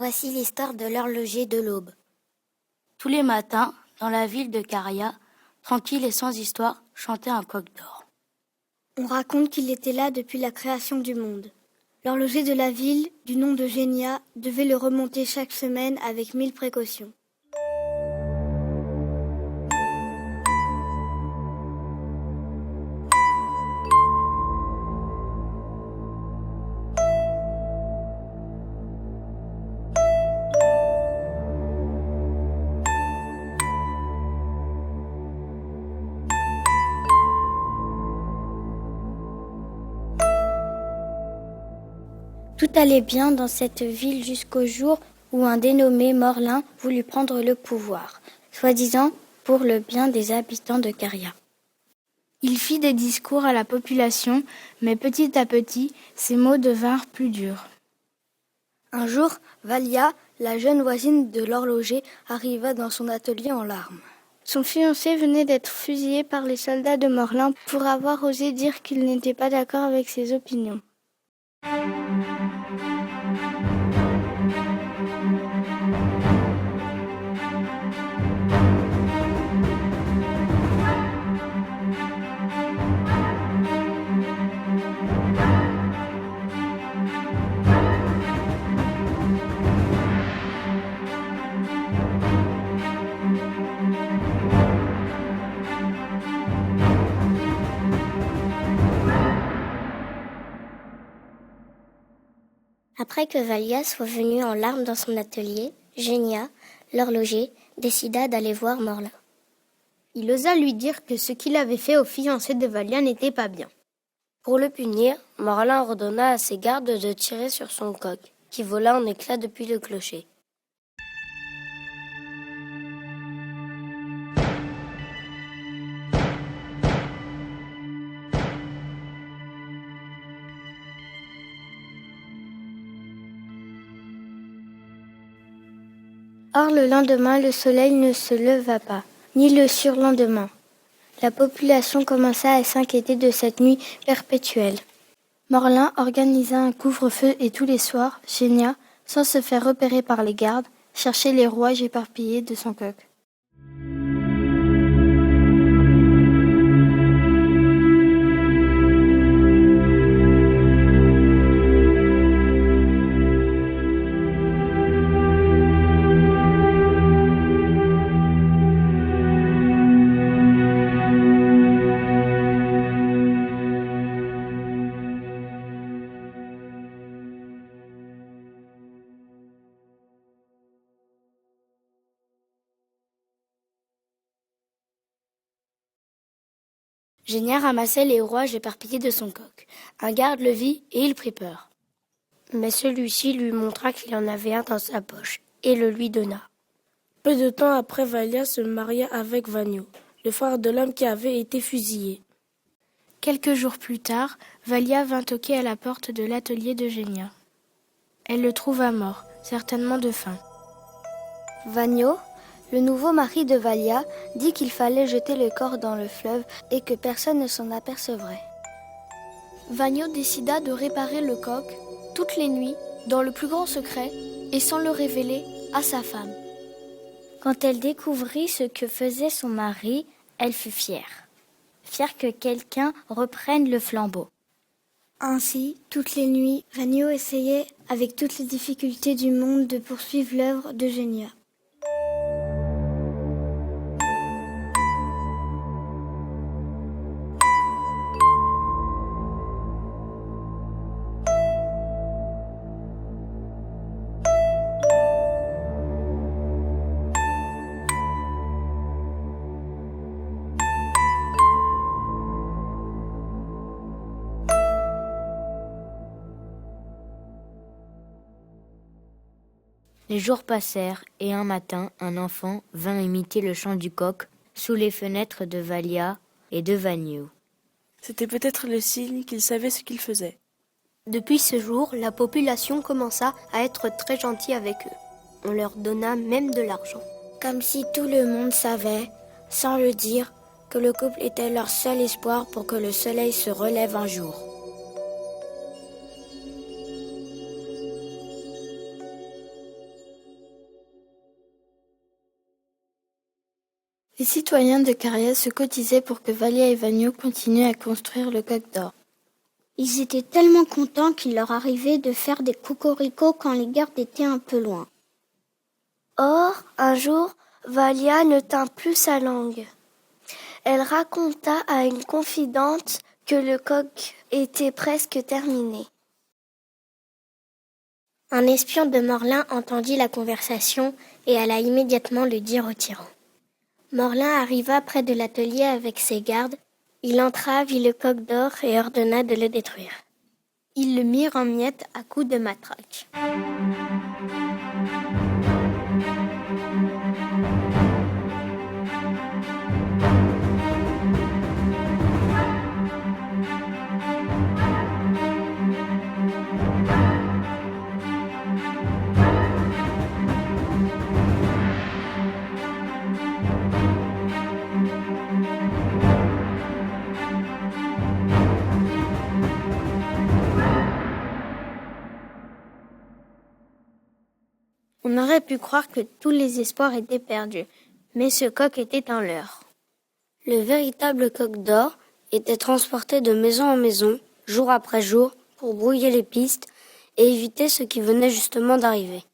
Voici l'histoire de l'horloger de l'aube. Tous les matins, dans la ville de Caria, tranquille et sans histoire, chantait un coq d'or. On raconte qu'il était là depuis la création du monde. L'horloger de la ville, du nom de Génia, devait le remonter chaque semaine avec 1000 précautions. Tout allait bien dans cette ville jusqu'au jour où un dénommé Morlin voulut prendre le pouvoir, soi-disant pour le bien des habitants de Caria. Il fit des discours à la population, mais petit à petit, ses mots devinrent plus durs. Un jour, Valia, la jeune voisine de l'horloger, arriva dans son atelier en larmes. Son fiancé venait d'être fusillé par les soldats de Morlin pour avoir osé dire qu'il n'était pas d'accord avec ses opinions. Après que Valia soit venue en larmes dans son atelier, Génia, l'horloger, décida d'aller voir Morlin. Il osa lui dire que ce qu'il avait fait au fiancé de Valia n'était pas bien. Pour le punir, Morlin ordonna à ses gardes de tirer sur son coq, qui vola en éclats depuis le clocher. Or, le lendemain, le soleil ne se leva pas, ni le surlendemain. La population commença à s'inquiéter de cette nuit perpétuelle. Morlin organisa un couvre-feu et tous les soirs, Génia, sans se faire repérer par les gardes, cherchait les rouages éparpillés de son coq. Génia ramassait les rouages éparpillés de son coq. Un garde le vit et il prit peur. Mais celui-ci lui montra qu'il en avait un dans sa poche et le lui donna. Peu de temps après, Valia se maria avec Vanio, le frère de l'homme qui avait été fusillé. Quelques jours plus tard, Valia vint toquer à la porte de l'atelier de Génia. Elle le trouva mort, certainement de faim. Vanio, le nouveau mari de Valia, dit qu'il fallait jeter le corps dans le fleuve et que personne ne s'en apercevrait. Vanio décida de réparer le coq toutes les nuits dans le plus grand secret et sans le révéler à sa femme. Quand elle découvrit ce que faisait son mari, elle fut fière. Fière que quelqu'un reprenne le flambeau. Ainsi, toutes les nuits, Vanio essayait, avec toutes les difficultés du monde, de poursuivre l'œuvre de Génia. Les jours passèrent et un matin, un enfant vint imiter le chant du coq sous les fenêtres de Valia et de Vanio. C'était peut-être le signe qu'il savait ce qu'il faisait. Depuis ce jour, la population commença à être très gentille avec eux. On leur donna même de l'argent. Comme si tout le monde savait, sans le dire, que le couple était leur seul espoir pour que le soleil se relève un jour. Les citoyens de Caria se cotisaient pour que Valia et Vagno continuent à construire le coq d'or. Ils étaient tellement contents qu'il leur arrivait de faire des cocoricots quand les gardes étaient un peu loin. Or, un jour, Valia ne tint plus sa langue. Elle raconta à une confidente que le coq était presque terminé. Un espion de Morlin entendit la conversation et alla immédiatement le dire au tyran. Morlin arriva près de l'atelier avec ses gardes. Il entra, vit le coq d'or et ordonna de le détruire. Ils le mirent en miettes à coups de matraque. On aurait pu croire que tous les espoirs étaient perdus, mais ce coq était un leurre. Le véritable coq d'or était transporté de maison en maison, jour après jour, pour brouiller les pistes et éviter ce qui venait justement d'arriver.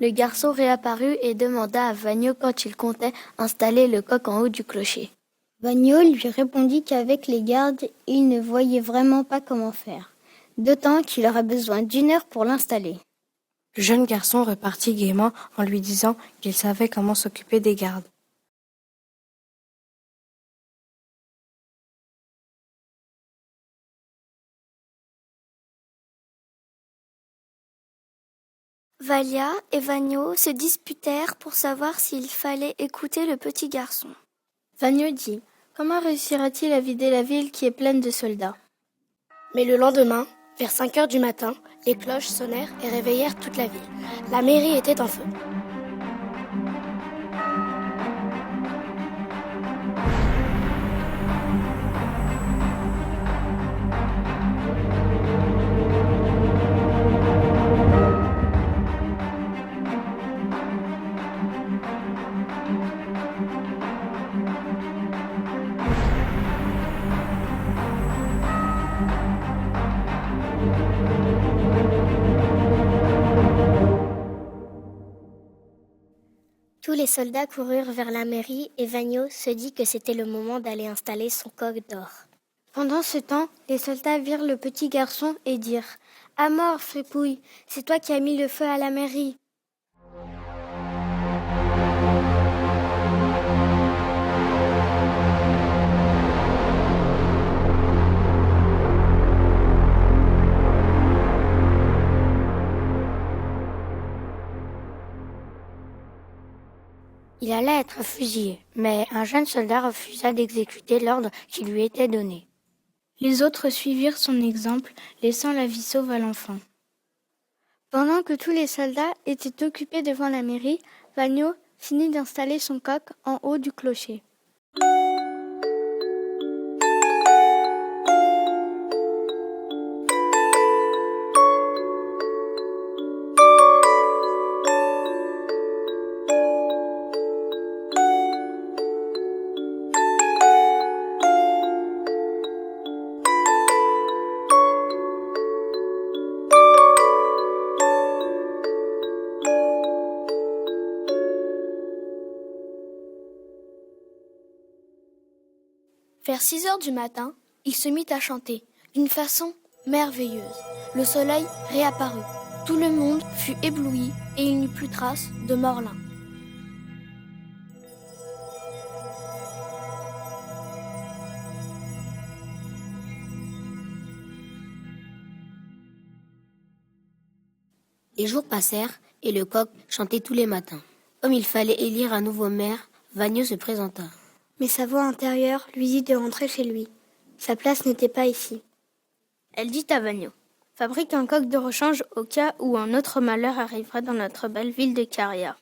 Le garçon réapparut et demanda à Vagno quand il comptait installer le coq en haut du clocher. Vagno lui répondit qu'avec les gardes, il ne voyait vraiment pas comment faire, d'autant qu'il aurait besoin d'1 heure pour l'installer. Le jeune garçon repartit gaiement en lui disant qu'il savait comment s'occuper des gardes. Valia et Vagno se disputèrent pour savoir s'il fallait écouter le petit garçon. Vagno dit « Comment réussira-t-il à vider la ville qui est pleine de soldats ?» Mais le lendemain, vers 5 heures du matin, les cloches sonnèrent et réveillèrent toute la ville. La mairie était en feu. Tous les soldats coururent vers la mairie et Vagno se dit que c'était le moment d'aller installer son coq d'or. Pendant ce temps, les soldats virent le petit garçon et dirent « À mort, fripouille, c'est toi qui as mis le feu à la mairie !» Il allait être fusillé, mais un jeune soldat refusa d'exécuter l'ordre qui lui était donné. Les autres suivirent son exemple, laissant la vie sauve à l'enfant. Pendant que tous les soldats étaient occupés devant la mairie, Vagno finit d'installer son coq en haut du clocher. Vers 6 heures du matin, il se mit à chanter, d'une façon merveilleuse. Le soleil réapparut. Tout le monde fut ébloui et il n'y eut plus trace de Morlin. Les jours passèrent et le coq chantait tous les matins. Comme il fallait élire un nouveau maire, Vagno se présenta. Mais sa voix intérieure lui dit de rentrer chez lui. Sa place n'était pas ici. Elle dit à Vagno: fabrique un coq de rechange au cas où un autre malheur arriverait dans notre belle ville de Caria.